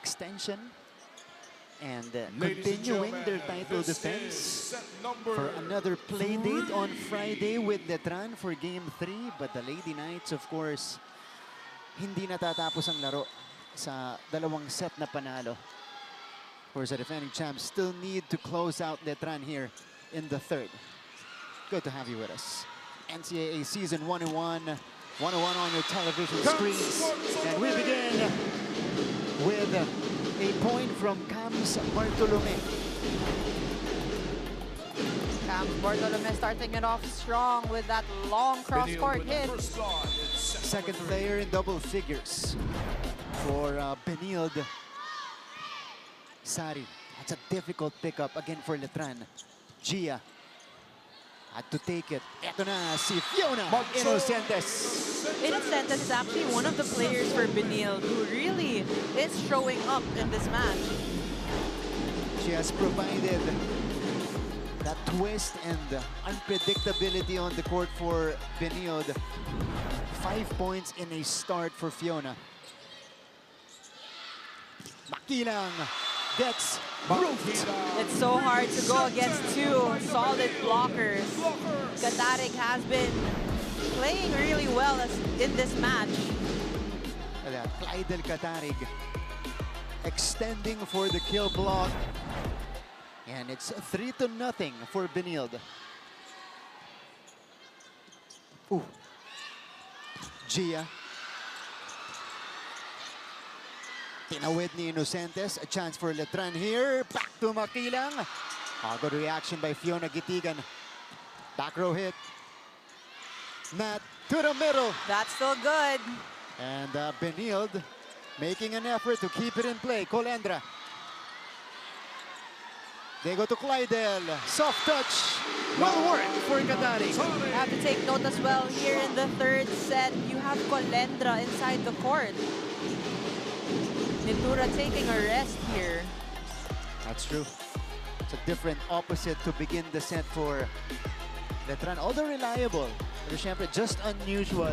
extension and continuing their title defense for another play date on Friday with Letran for Game 3. But the Lady Knights, of course, hindi natatapos ang laro sa dalawang set na panalo. Of course, the defending champs still need to close out Letran here in the third. Good to have you with us. NCAA Season 101 on your television screens. And we begin with a point from Cams Bartolome. Cams Bartolome starting it off strong with that long cross-court hit. Second player in double figures for Benilde. Sari, that's a difficult pickup again for Letran. Gia had to take it. Eto na si Fiona Inocentes. Inocentes is actually one of the players for Benilde who really is showing up in this match. She has provided that twist and unpredictability on the court for Benilde. 5 points in a start for Fiona. Makilang gets roofed. It's so hard to go against two solid blockers. Katarig has been playing really well in this match. Clydel Katarig extending for the kill block. And it's 3-0 for Benilde. Ooh. Gia. Tinawid ni Inocentes. A chance for Letran here. Back to Makilang. Good reaction by Fiona Gitigan. Back row hit. Nat to the middle. That's still good. And Benilde making an effort to keep it in play. Colendra. They go to Clydel. Soft touch. Will work for Katarig. You have to take note as well here in the third set. You have Colendra inside the court. Nitura taking a rest here. That's true. It's a different opposite to begin the set for Letran. Although reliable, but syempre just unusual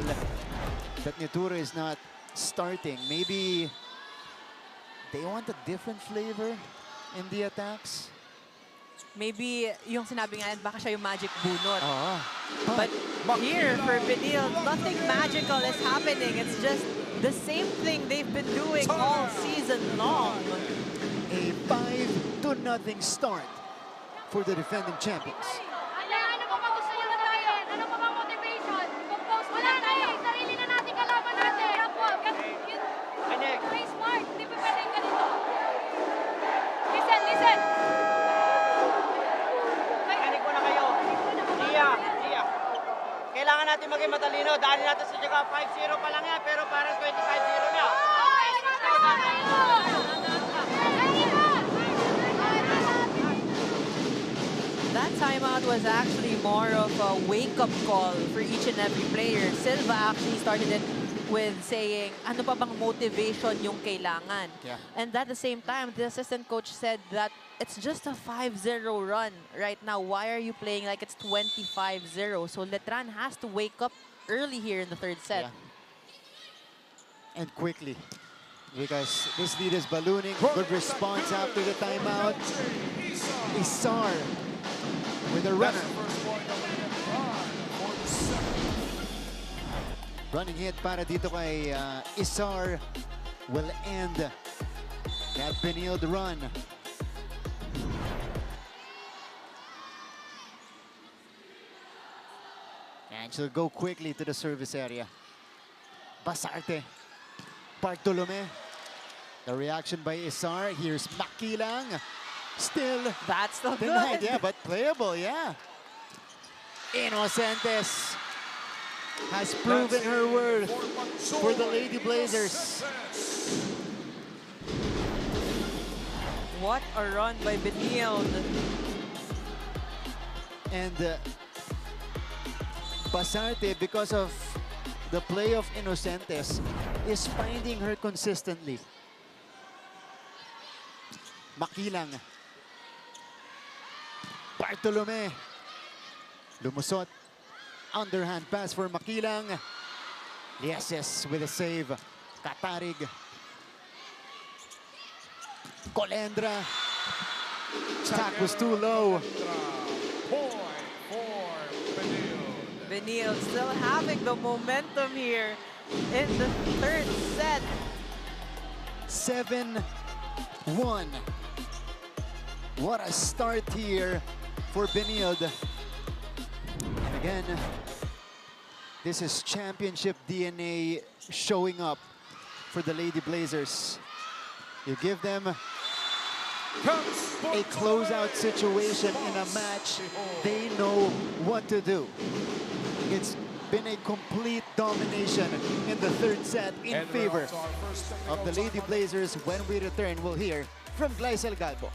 that Nitura is not starting. Maybe they want a different flavor in the attacks. Maybe yung sinabi nga, baka siya yung magic bunot. But here for Benilde, nothing magical is happening. It's just the same thing they've been doing all season long. A 5-0 start for the defending champions. Ano pa ba gusto nyo na tayo? Ano pa ba motivation? Compose mo lang tayo. Sarili na natin kalaban natin. Play smart. Hindi pa pwedeng ganito. Listen, listen. Kanig ko na kayo. Gia. Kailangan natin maging matalino. Dahil natin sa Jaga 5-0 pa lang yan, pero parang 25-0 na. That timeout was actually more of a wake-up call for each and every player. Silva actually started it with saying, ano pa bang motivation yung kailangan? Yeah. And at the same time, the assistant coach said that it's just a 5-0 run right now. Why are you playing like it's 25-0? So Letran has to wake up early here in the third set. Yeah. And quickly, because this lead is ballooning. Good response after the timeout. Isar with a runner. Running hit para dito kay Isar will end that Benilde run. And she'll go quickly to the service area. Basarte. Bartolome. The reaction by Isar. Here's Makilang. Still That's still denied, good. yeah, but playable, yeah. Inocentes has proven her worth for the Lady Blazers. What a run by Benilde. And Basarte, because of the play of Inocentes, is finding her consistently. Makilang. Bartolome. Lumusot. Underhand pass for Makilang. Yes, with a save. Katarig. Colendra. Stack was too low. Point for Benilde. Benilde still having the momentum here in the third set. 7-1. What a start here for Benilde. And again, this is championship DNA showing up for the Lady Blazers. You give them a closeout situation in a match, they know what to do. It's been a complete domination in the third set in favor of the Lady Blazers. When we return, we'll hear from Glycel Galbo.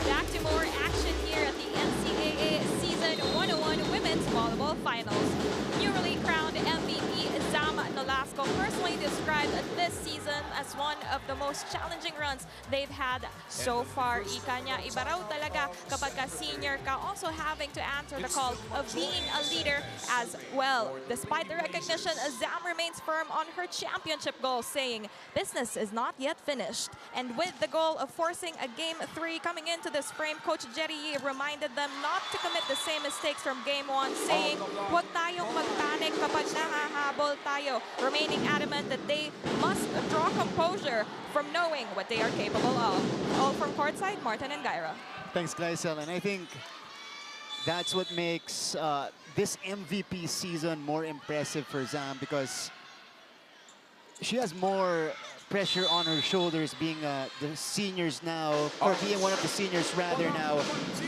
Back to more action here at the NCAA Season 101 Women's Volleyball Finals. Newly crowned MVP Zam Nolasco personally described this season as one of the most challenging runs they've had so far. Ika niya, iba raw talaga kapag ka senior ka, also having to answer the call of being a leader as well. Despite the recognition, Zam remains firm on her championship goal, saying business is not yet finished. And with the goal of forcing a Game 3 coming into this frame, Coach Jerry Yee reminded them not to commit the same mistakes from Game 1, saying, huwag tayong magpanic kapag nahahabol tayo, remaining adamant that they must draw composure from knowing what they are capable of. All from courtside, Martin and Gyra. Thanks, Glycel. And I think that's what makes this MVP season more impressive for Zam, because she has more pressure on her shoulders being the seniors now, or being one of the seniors rather now.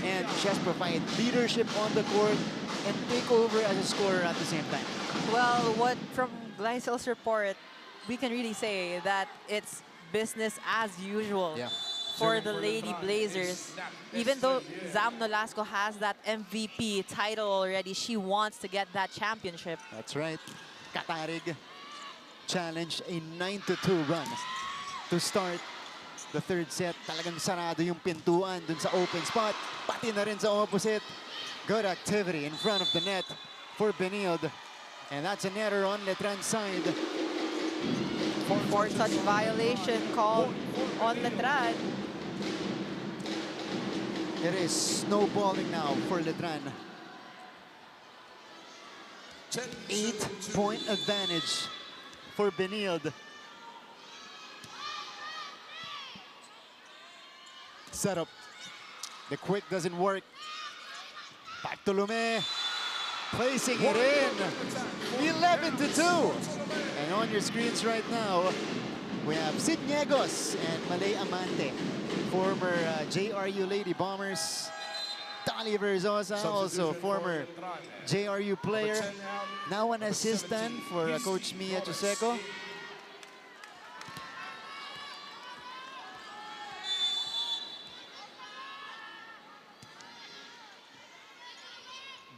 And she has provided leadership on the court and take over as a scorer at the same time. Well, what from Glycel's report, we can really say that it's business as usual for the Lady Blazers. Even though Zam Nolasco has that MVP title already, she wants to get that championship. That's right. Katarig challenged a 9-2 run to start the third set. Talagang sarado yung pintuan dun sa open spot. Pati na rin sa opposite. Good activity in front of the net for Benilde. And that's an error on Letran's side. For such violation called on Letran. It is snowballing now for Letran. 8-point advantage for Benilde. Setup. The quick doesn't work. Back to Lume. Placing it in. 11-2. And on your screens right now, we have Sid Niegos and Malay Amante, former JRU Lady Bombers. Tali Verzosa, also former JRU player, now an assistant for Coach Mia Chuseco.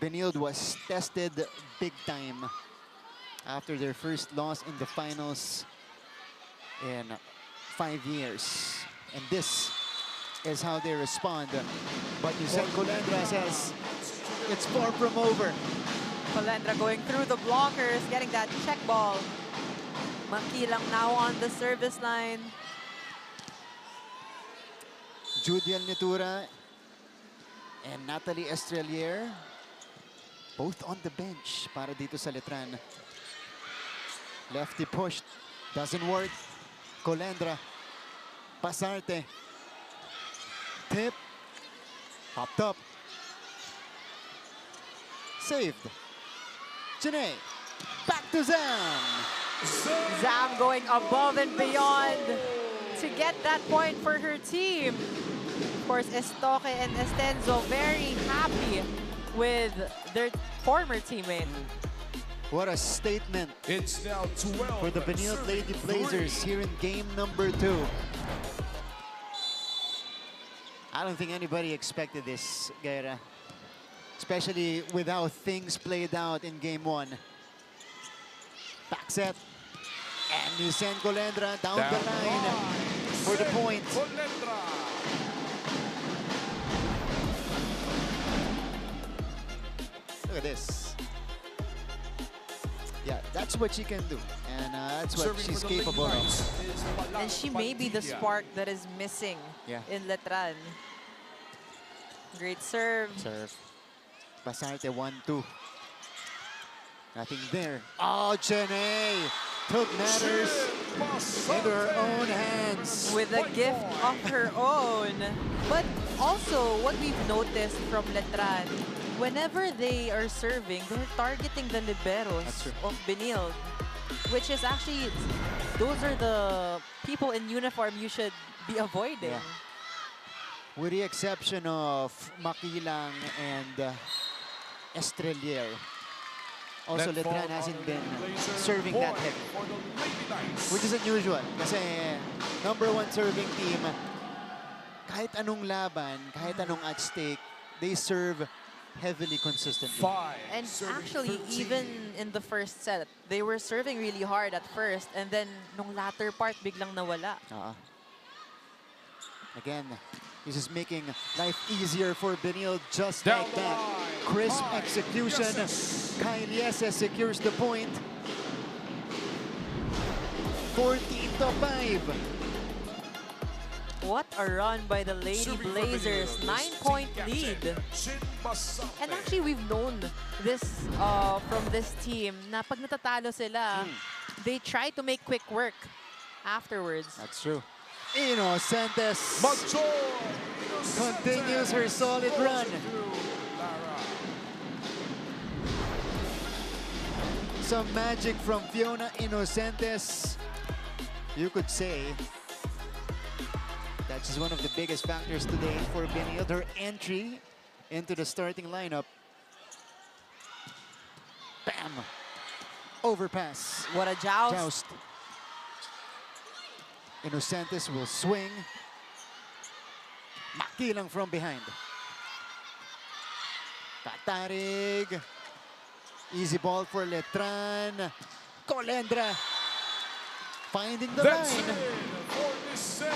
Benilde was tested big time after their first loss in the finals in 5 years. And this is how they respond. But Yusek Colendra says it's far from over. Colendra going through the blockers, getting that check ball. Makilang now on the service line. Judiel Nitura and Natalie Estrelier, both on the bench para dito sa Letran. Lefty pushed, doesn't work. Colendra, Pasarte. Tip, popped up. Saved. Janae, back to Zam. Zam going above and beyond to get that point for her team. Of course, Estoque and Estenzo very happy with their former teammate. What a statement It's now 12. for the Benilde Lady serving Blazers three. here in game number 2. I don't think anybody expected this, Gaira. Especially with how things played out in game 1. Back set. And Nisen Colendra down the line for the point. Colendra. Look at this. Yeah, that's what she can do. And that's what Serving she's for the Lady capable Knights of. is And she may be the Padilla. spark that is missing Yeah. in Letran. Great serve. Serve. Basarte 1-2. Nothing there. Oh, Chene took matters into her own hands. With a gift of her own. But also, what we've noticed from Letran, whenever they are serving, they're targeting the liberos That's true. of Benilde, which is actually, those are the people in uniform you should be avoiding. Yeah. With the exception of Makilang and Estrelier. Also, That ball Letran hasn't on been the Blazer serving that point heavy, for the Lady Knights. which is unusual. Kasi #1 serving team, kahit anong laban, kahit anong at stake, they serve heavily consistently. 5. And serving actually, 13. even in the first set, they were serving really hard at first, and then nung latter part, biglang nawala. Again, this is making life easier for Benilde just Down like the that. line. Crisp Kyle execution. Yeses. Kyle Yeses secures the point. 14-5. What a run by the Lady Serving for Blazers, Benilde, 9-point team lead. captain, Shin Basante. And actually, we've known this from this team na pag natatalo sila, they try to make quick work afterwards. That's true. Inocentes Major continues her solid run. Lara. Some magic from Fiona Inocentes. You could say that she's one of the biggest factors today for Benilde. Her entry into the starting lineup. Bam! Overpass. What a joust. Joust. Inocentes will swing. Makilang from behind. Tatarig. Easy ball for Letran. Colendra finding the That's line. it for Nisen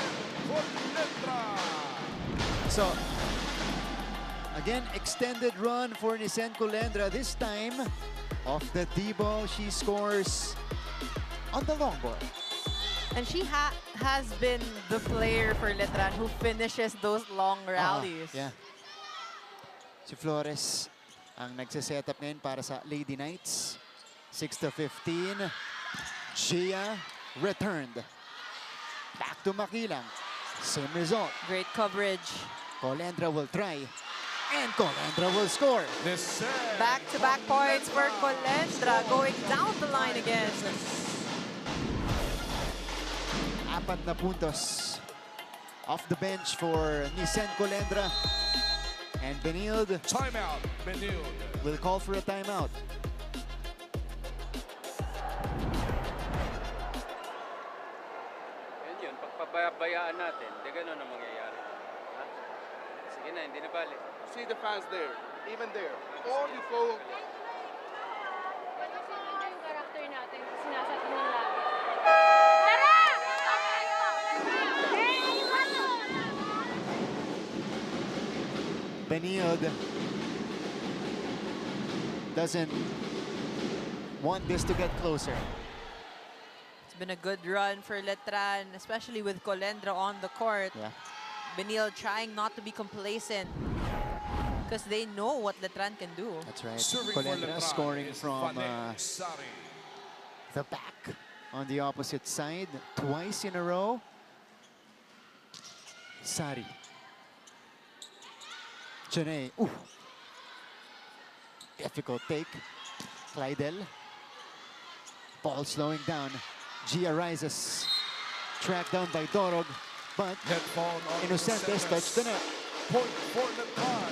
Colendra. So, again, extended run for Nisen Colendra. This time, off the D-ball, she scores on the long ball. And she has been the player for Letran who finishes those long rallies. Yeah. Si Flores ang nagsiset up ngayon para sa Lady Knights. 6-15. Gia returned. Back to Makilang. Same result. Great coverage. Colendra will try. And Colendra will score. Nisen Back-to-back points for Colendra, going down the line again. 4 na puntos off the bench for Nisen Colendra. And Benilde Timeout, Benilde. will call for a timeout. Yun yun, pagpabayaan natin, di ganun ang mangyayari. Ha? Sige na, hindi na bali. See the fans there, even there. All you go. Pwede sinunod yung character natin. Sinasabi mo lagi. Tara! Benilde doesn't want this to get closer. It's been a good run for Letran, especially with Colendra on the court. Yeah. Benilde trying not to be complacent because they know what Letran can do. That's right. Serving for Colendra Letran scoring is from Vanek Sari. the back on the opposite side twice in a row. Sari. Chene. Ooh. Difficult take. Clydel. Ball slowing down. Gia rises. Tracked down by Dorog. But Net ball on Inocentes touched the net. Point for Letran.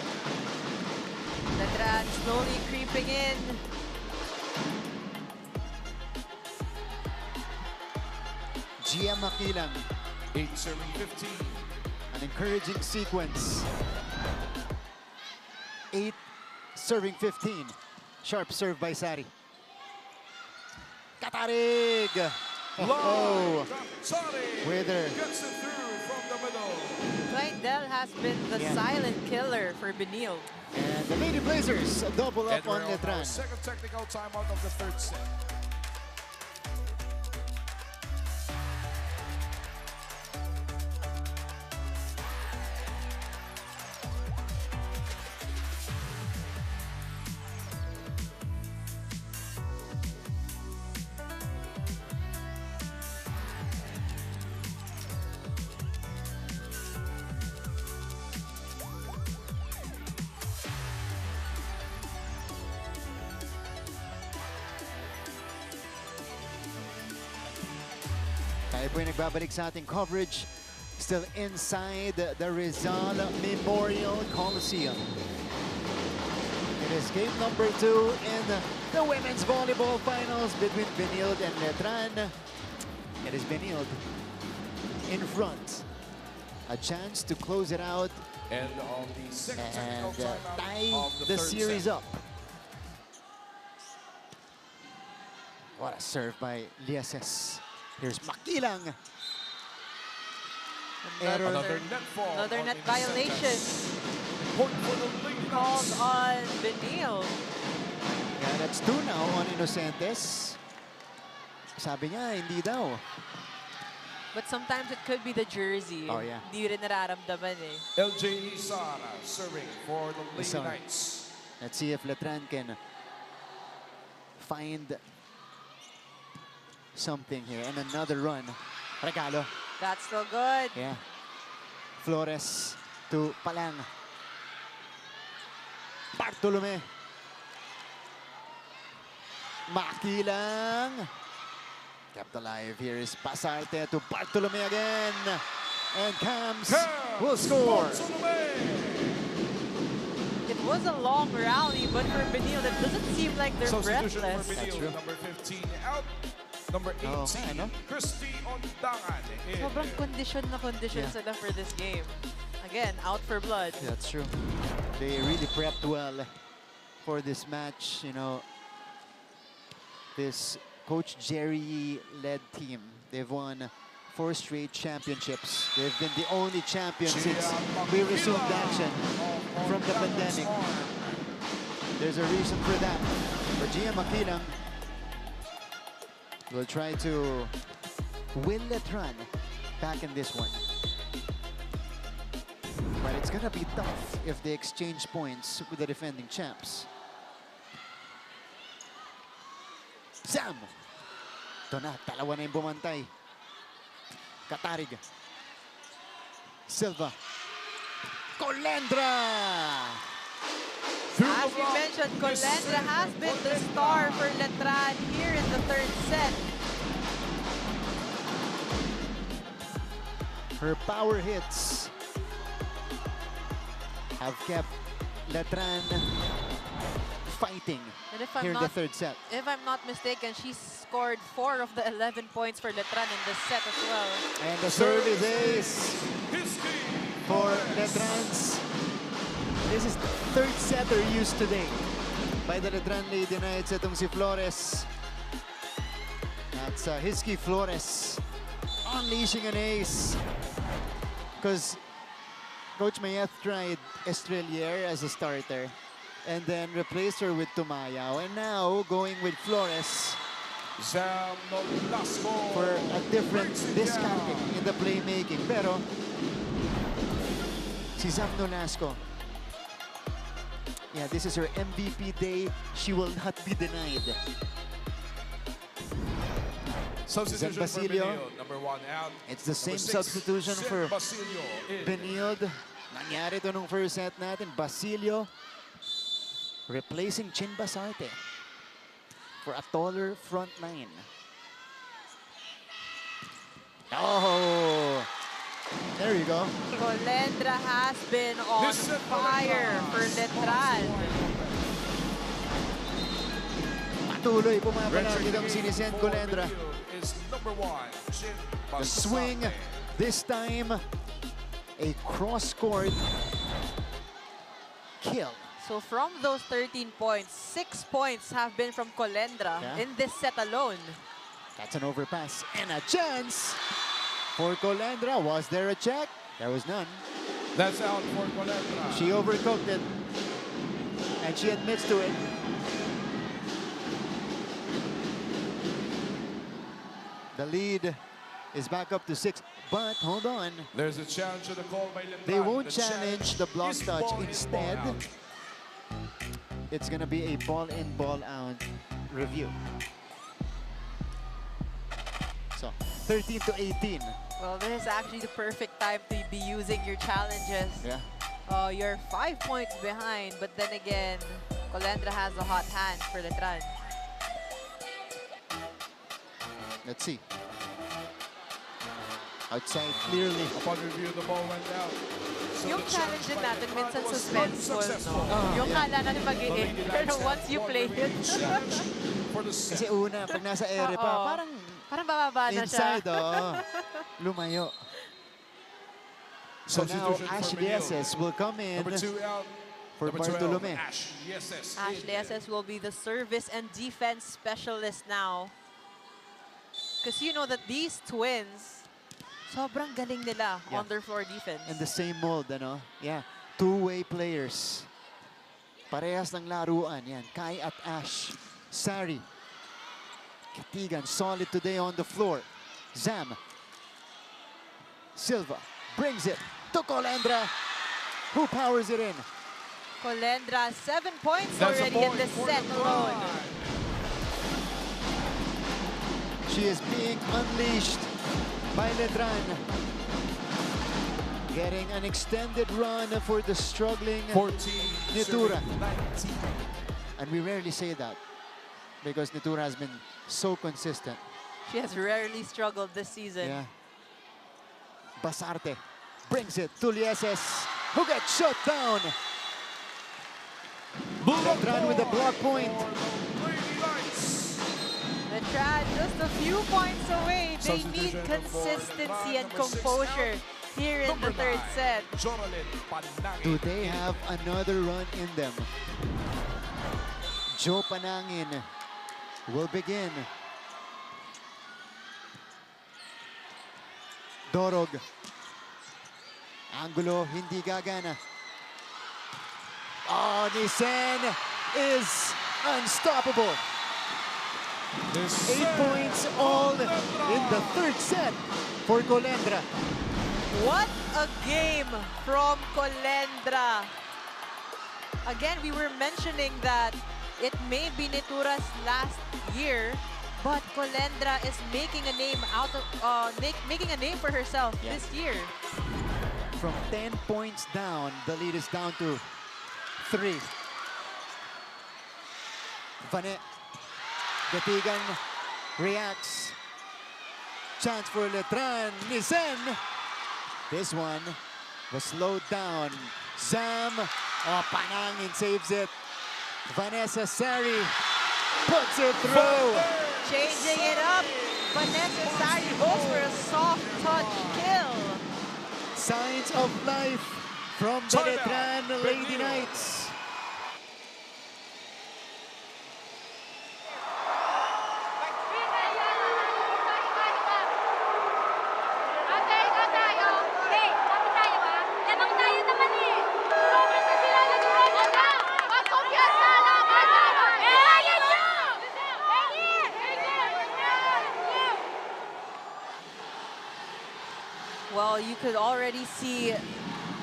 Letran slowly creeping in. Gia Makilang. 8 serving 15. An encouraging sequence. 8 serving 15. Sharp serve by Sari. Katarig! Oh, Sari Wither. gets it through from the middle. Benilde has been the silent killer for Benilde. And the Lady Blazers double And up we're on on our Letran. second technical timeout of the third set. Tayo po yung nagbabalik sa ating coverage. Still inside the Rizal Memorial Coliseum. It is game number 2 in the women's volleyball finals between Benilde and Letran. It is Benilde in front. A chance to close it out And on the second and technical tie timeout of the third series set. up. What a serve by Lieses. Here's Makilang. Error. Another net fall. Another on net violation Incentives. Point for the Lady called Knights. on Benilde. Yeah, that's 2 now on Inocentes. Sabi niya, hindi daw. But sometimes it could be the jersey. Oh, yeah. Hindi rin nararamdaman eh. LJ Sara serving for the Lady Isara. Knights. Let's see if Letran can find something here. And another run. Regalo. That's still good. Yeah. Flores to Palang. Bartolome. Makilang. Kept alive. Here is Pasarte to Bartolome again. And Cams will score. It was a long rally, but for Benilde, it doesn't seem like they're Substitution breathless. for That's Benilde, true. number 15 out. Number 18, Oh, ano? Christy Ondangan. in. Sobrang kondisyon na kondisyon Yeah. sila for this game. Again, out for blood. That's true. They really prepped well for this match. You know, this Coach Jerry-led team, they've won 4 straight championships. They've been the only champion since we resumed action from the pandemic. There's a reason for that. For Gia Makilang will try to win Letran back in this one. But it's gonna be tough if they exchange points with the defending champs. Sam! Ito na, dalawa na yung bumantay. Katarig. Silva. Colendra! As we mentioned, Colendra has been the star for Letran here in the third set. Her power hits have kept Letran fighting And if here in the third set. If I'm not mistaken, she scored 4 of the 11 points for Letran in this set as well. And the serve is ace for Letran's. This is the third setter used today by the Letran Lady Knights. Itong si Flores. That's Hisky Flores unleashing an ace. Because Coach Mayeth tried Estrelier as a starter and then replaced her with Tumayao. And now going with Flores for a different discounting in the playmaking. Pero si Zam Nolasco, yeah, this is her MVP day. She will not be denied. Substitution for Basilio. Benilde, number 1 out. It's the same Number 6, substitution Zeb for Basilio in. Benilde. Nangyari ito nung first set natin. Basilio replacing Chin Basarte for a taller front line. Oh, there you go. Colendra has been on fire for Letran. Patuloy pumapalag Redshirt itong game sinisend for Colendra. Benilde is number 1, Jin The swing, Basarte. this time a cross-court kill. So from those 13 points, 6 points have been from Colendra Yeah. in this set alone. That's an overpass and a chance for Colendra. Was there a check? There was none. That's out for Colendra. She overcooked it, and she admits to it. The lead is back up to 6, but hold on. There's a challenge to the call by Letran. They won't The challenge the block is touch. ball in, Instead, ball out. it's going to be a ball-in, ball-out review. So, 13 to 18. Well, this is actually the perfect time to be using your challenges. Yeah. You're 5 points behind, but then again, Colendra has a hot hand for Letran. Let's see. Outside clearly. Upon review, the ball went out. So Yung the challenge din by natin Letran minsan was suspenseful, unsuccessful. no? Yung yeah. kala natin mag-i-in, pero once you play it, Challenge for the set. Kasi una, pag nasa ere pa, Oo. parang parang bababa na siya. inside, lumayo. So now Substitution for Ashley Benilde. SS will come in Number 2 out. for Number 12, Bartolome. Ashley SS. Ashley SS will be the service and defense specialist now. Because you know that these twins, sobrang galing nila Yeah. on their floor defense. In the same mold, ano? Yeah. Two-way players. Parehas ng laruan. Yan. Kai at Ash. Sari. Katigan, solid today on the floor. Zam. Silva brings it to Colendra, who powers it in. Colendra, 7 points That's a already in point this for set Letran. alone. She is being unleashed by Letran. Getting an extended run for the struggling 14, Nitura. 19. And we rarely say that because Nitura has been so consistent. She has rarely struggled this season. Yeah. Basarte brings it to Lieses, who gets shut down. Letran with the block point. Letran just a few points away. They need Substitution for consistency Letran, and number 6 composure out. here in Number the third 9, set. Joralyn Panangin. Do they have another run in them? Joe Panangin will begin. Dorog. Angulo, hindi gagana. Oh, Nisen is unstoppable. 8 points all in the third set for Colendra. What a game from Colendra. Again, we were mentioning that it may be Nitura's last year, but Colendra is making a name out of making a name for herself Yeah. this year. From 10 points down, the lead is down to 3. Vane. Gatigan reacts. Chance for Letran. Nisen. This one was slowed down. Zam. Oh, Panangin saves it. Vanessa Sari puts it through. Changing it up. Vanessa Sari goes for a soft touch kill. Signs of life from the Timeout. Letran Lady Benilde. Knights. Ate, ikaw tayo. Hey, kapit tayo ah. Lamang tayo naman eh. Sobrang sa sila nag-run na. Pagkopyan na lang. Ayan nyo! Well, you could already see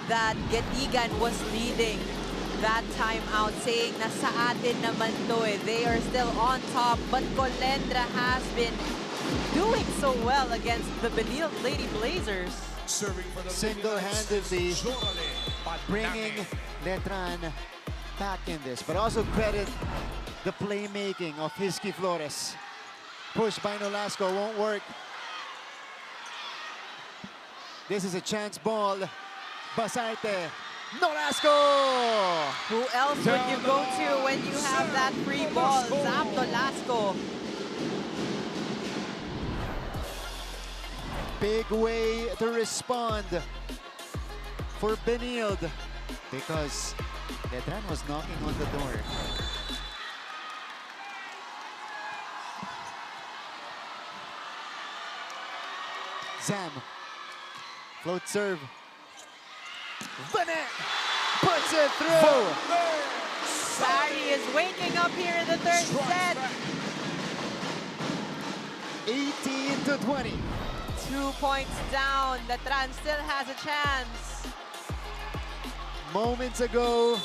that Gatigan was leading that time out, saying na sa atin naman to eh. They are still on top, but Colendra has been doing so well against the Benilde Lady Blazers. Serving for the Single-handedly Joralyn Panangin. bringing Letran back in this, but also credit the playmaking of Hizky Flores. Push by Nolasco won't work. This is a chance ball. Basarte. Nolasco! Who else would you go to when you have that free ball? Zam Nolasco. Big way to respond for Benilde because Letran was knocking on the door. Zam, float serve. Vanet puts it through. Sari is waking up here in the third set. 18-20. 2 points down. Letran still has a chance. Moments ago,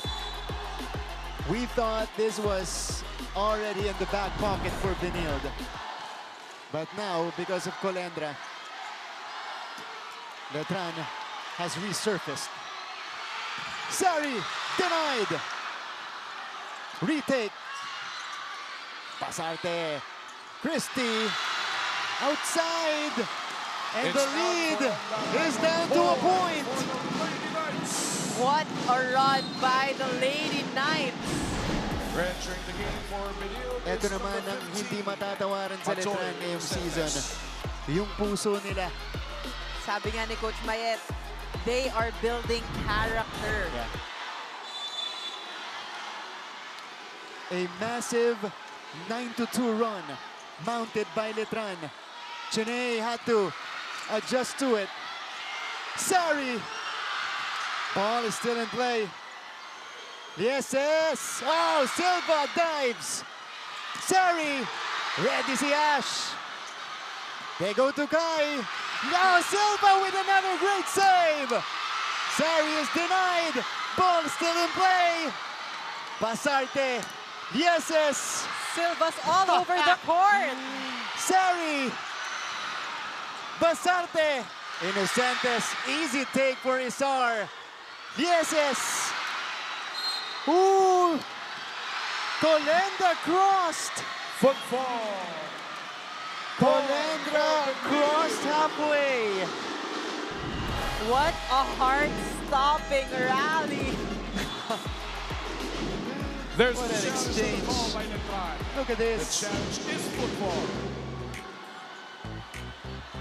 we thought this was already in the back pocket for Benilde. But now, because of Colendra, Letran has resurfaced. Sari denied. Retake. Pasarte. Christie outside. And the lead is down to a point. What a run by the Lady Knights. Entering the game for Benilde. Ito naman ang hindi matatawaran sa Letran ngayong season. Yung puso nila. Sabi nga ni Coach Mayet, they are building character. Yeah. A massive 9-2 run mounted by Letran. Chiney had to adjust to it. Sari. Ball is still in play. Yes. Oh, Silva dives. Sari. Ready si Ash. They go to Kai. Now Silva with another great save. Sari is denied. Ball still in play. Pasarte. Yes. Silva's all over the court. Sari. Basarte. Inocentes. Easy take for Isar. Yes. Ooh. Colendra crossed. Football. Colendra crossed halfway. What a heart-stopping rally. There's What the an challenge exchange. call by Letran. Look at The this. challenge is football.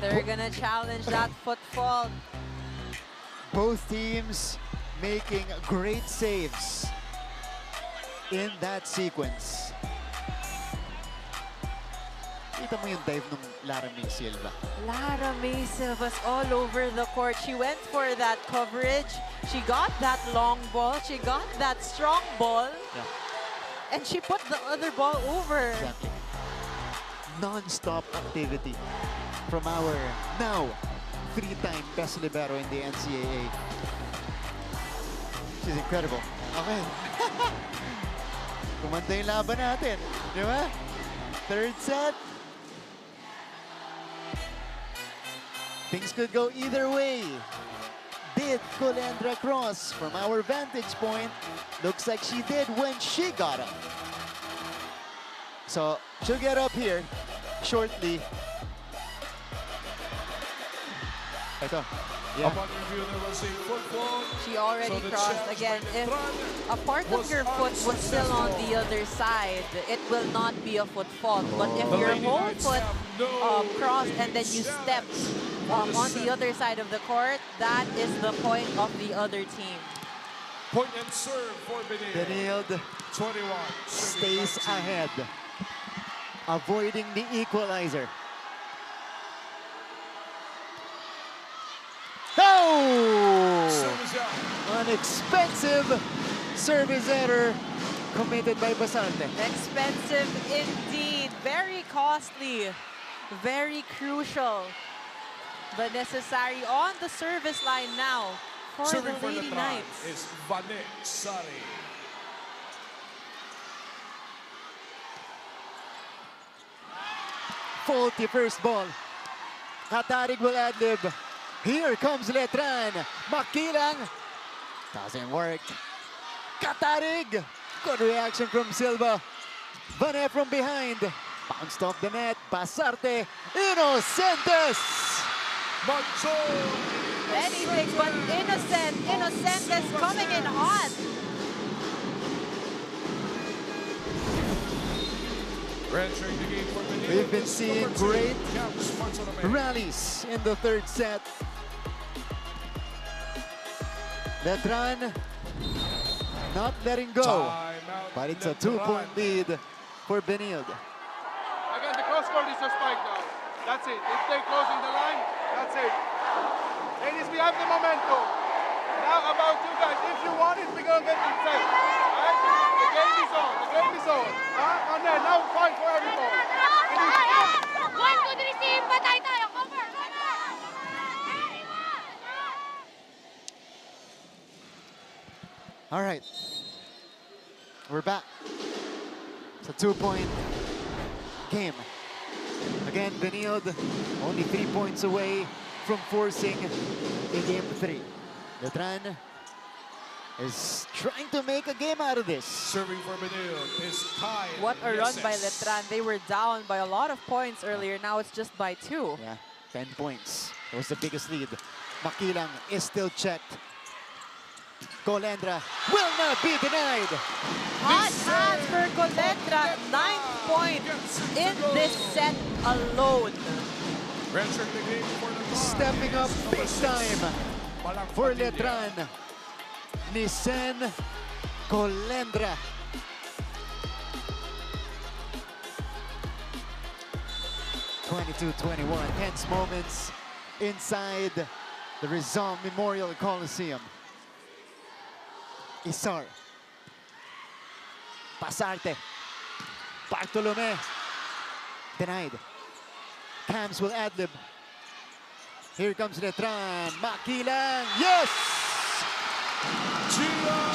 They're gonna challenge that foot fault. Both teams making great saves in that sequence. Kita mo yung dive ng Lara May Silva. Lara May Silva's all over the court. She went for that coverage. She got that long ball. She got that strong ball. Yeah. And she put the other ball over. Exactly. Non-stop activity from our now three-time best libero in the NCAA. She's incredible. Okay. Kumanta yung laban natin. Di ba? Third set. Things could go either way. Did Colendra cross? From our vantage point, looks like she did when she got up. So she'll get up here shortly. Ito. Yeah. Upon review, there was a football. She already So the crossed. challenge Again, by if Letran a part of was your foot was still on the unsuccessful. other side, it will not be a foot fault. But if The your Lady whole Knights foot have no crossed and then you challenge stepped for the on set. the other side of the court, that is the point of the other team. Point and serve for Benilde. Benilde 21. stays ahead, avoiding the equalizer. Oh! Service out. An expensive service error committed by Basarte. Expensive indeed. Very costly. Very crucial. But necessary on the service line now for Serving the for Lady Letran Knights. is Vanet Sari. Faulty first ball. Katarig will ad-lib. Here comes Letran. Makilang. Doesn't work. Katarig. Good reaction from Silva. Vanet from behind. Bounced off the net. Basarte. Inocentes. Anything but innocent. Innocent is coming in hot. Entering the game for Benilde We've been is seeing number 2, great Camps Bartolome. rallies in the third set. Letran not letting go, Timeout, but it's a Letran. 2-point lead for Benilde. Again, the cross court is your spike now. That's it. If they're closing the line, that's it. Ladies, we have the momentum. Now about you guys. If you want it, we're going to get inside. Alright? The game is on. The game is on. And then now fight for every ball. One, two, three, team. Patay tayo. Cover. All right, we're back. It's a 2-point game. Again, Benilde only 3 points away from forcing a game 3. Letran is trying to make a game out of this. Serving for Benilde is Kai. What a run by Yeses. Letran. They were down by a lot of points earlier. Now it's just by 2. Yeah, 10 points. That was the biggest lead. Makilang is still checked. Colendra will not be denied. Hot hands for Colendra. 9th point in this set alone. Entering the game for the Stepping up big time for Letran. Letran. Nisen Colendra. (22-21). Tense moments inside the Rizal Memorial Coliseum. Isar. Pasarte. Bartolome. Denied. Cams will ad-lib. Here comes Letran. Makilang. Yes!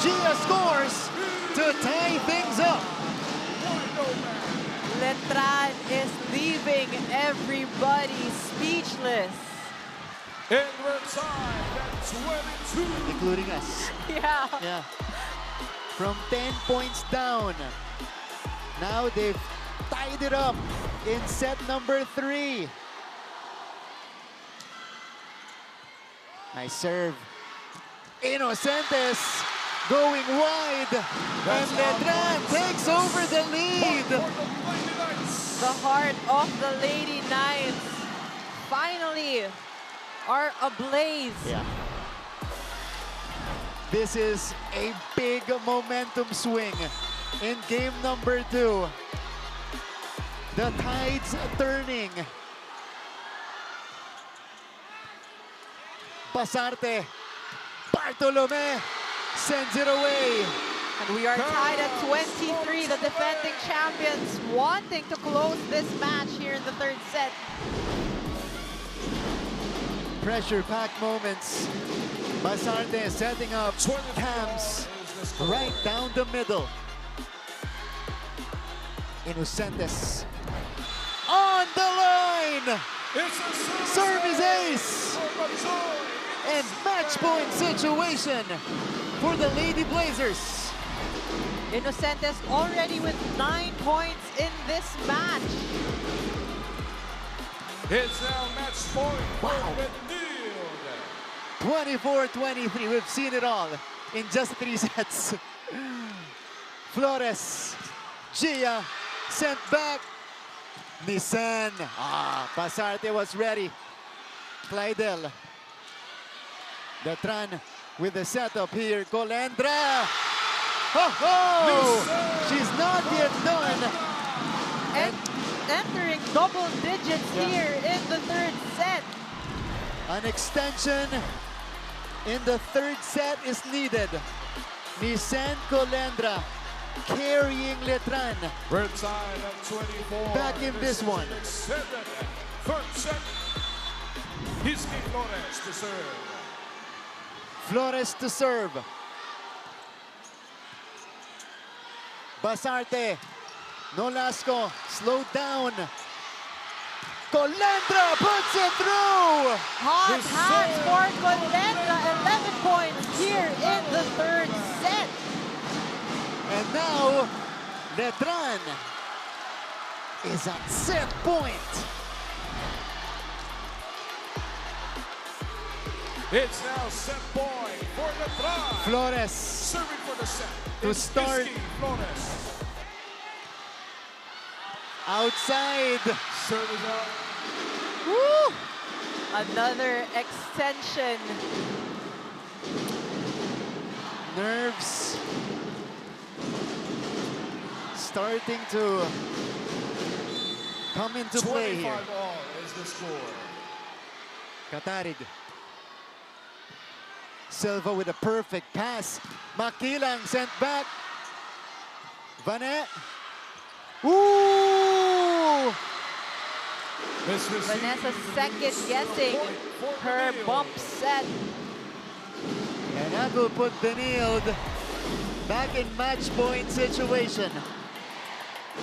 Gia scores to tie things up. Letran is leaving everybody speechless. In time, that's 22. Including us. Yeah. Yeah. From 10 points down. Now they've tied it up in set number 3. Nice serve. Inocentes going wide. And Letran takes over the lead. The heart of the Lady Knights finally are ablaze. Yeah. This is a big momentum swing in game number 2. The tide's turning. Pasarte. Bartolome sends it away. And we are tied at 23, the defending champions wanting to close this match here in the third set. Pressure-packed moments. Pasarte setting up Cams right down the middle. Inocentes on the line. Service ace. And match point situation for the Lady Blazers. Inocentes already with 9 points in this match. It's now match point for Benilde. 24-23. We've seen it all in just 3 sets. Flores, Gia, sent back. Nisan. Pasarte was ready. Clydel. Letran with the setup here. Colendra. She's not yet done. And entering double digits here in the third set. An extension in the third set is needed. Nisan Colendra carrying Letran. We're tied at 24. Back in this one. Third set. Hiski Flores to serve. Flores to serve. Pasarte. Nolasco slowed down. Colendra puts it through. Hot hands for Colendra, 11 points here in the third set. And now Letran is at set point. It's now set point for Letran. Flores Serving for the set. to It's start. Hiski Flores. Outside. Service out. Woo! Another extension. Nerves starting to come into play here. 25 all is the score. Katarig. Silva with a perfect pass. Makilang sent back. Vane. Ooh! Vanessa second guessing her bump set. And that will put Benilde back in match point situation.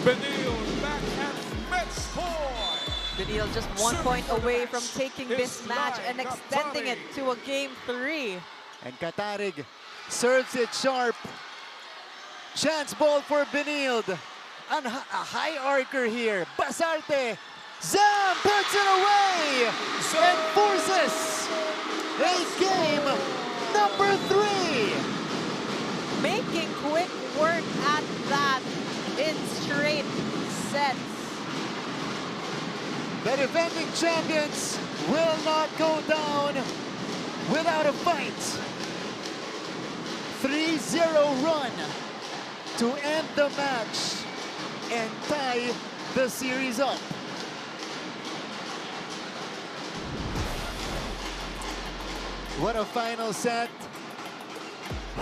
Benilde back at match point. Benilde just 1 point away from taking this match and extending it to a game 3. And Katarig serves it sharp. Chance ball for Benilde. And a high archer here. Basarte. Zam puts it away and forces a game number 3. Making quick work at that in straight sets. The defending champions will not go down without a fight. 3-0 run to end the match and tie the series up. What a final set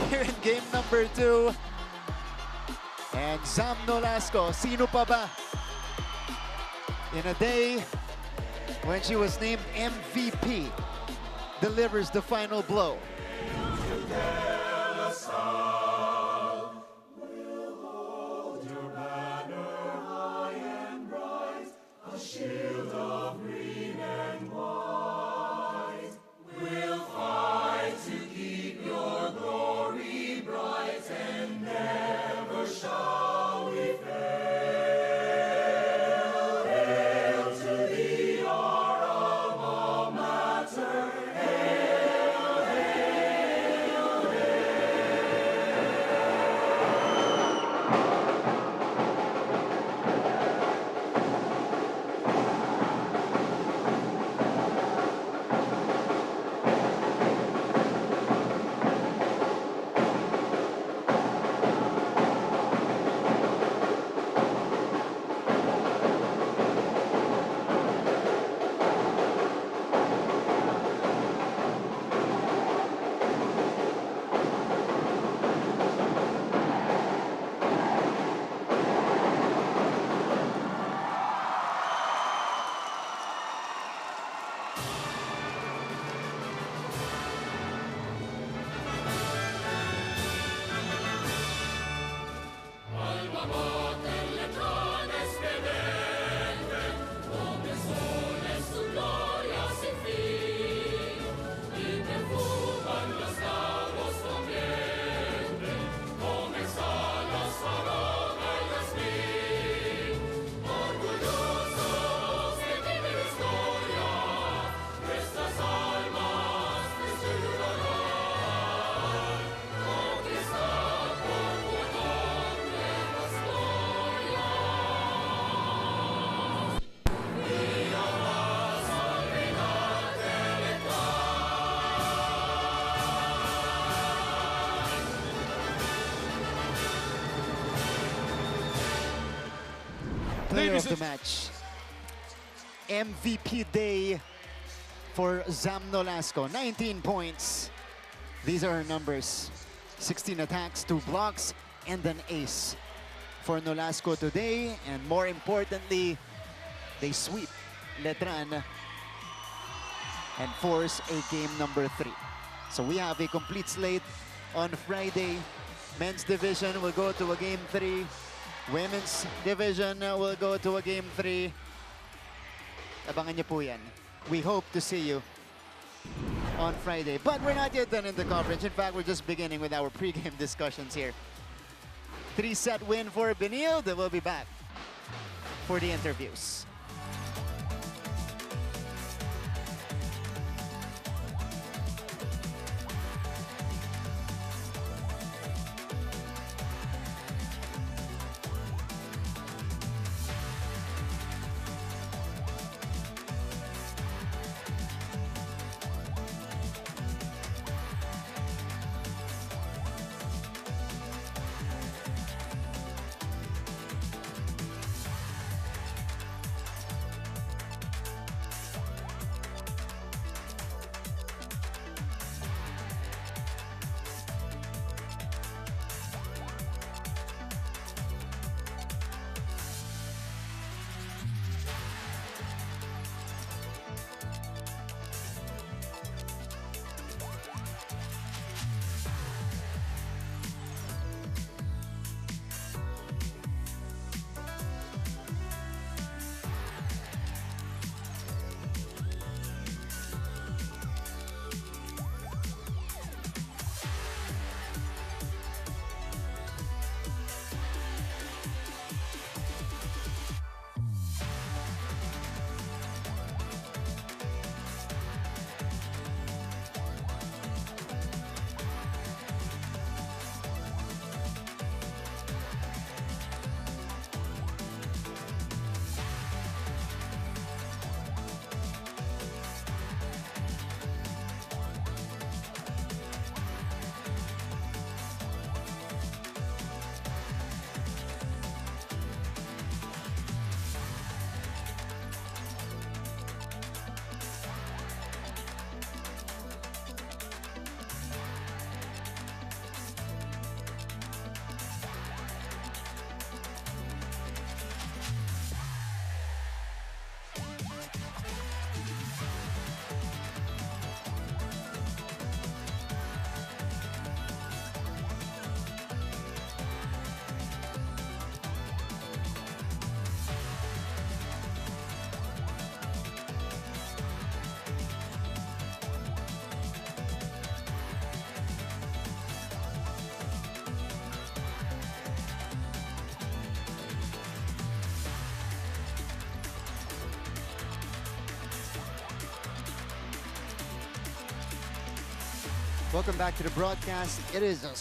here in game number 2. And Zam Nolasco, sino pa ba? In a day when she was named MVP, delivers the final blow. Player of the match. MVP day for Zam Nolasco. 19 points. These are her numbers. 16 attacks, 2 blocks, and an ace for Nolasco today. And more importantly, they sweep Letran and force a game number 3. So we have a complete slate on Friday. Men's division will go to a game 3. Women's division will go to a game 3. Abangan niyo po yan. We hope to see you on Friday. But we're not yet done in the conference. In fact, we're just beginning with our pregame discussions here. 3-set win for Benilde. We'll be back for the interviews. Welcome back to the broadcast. It is a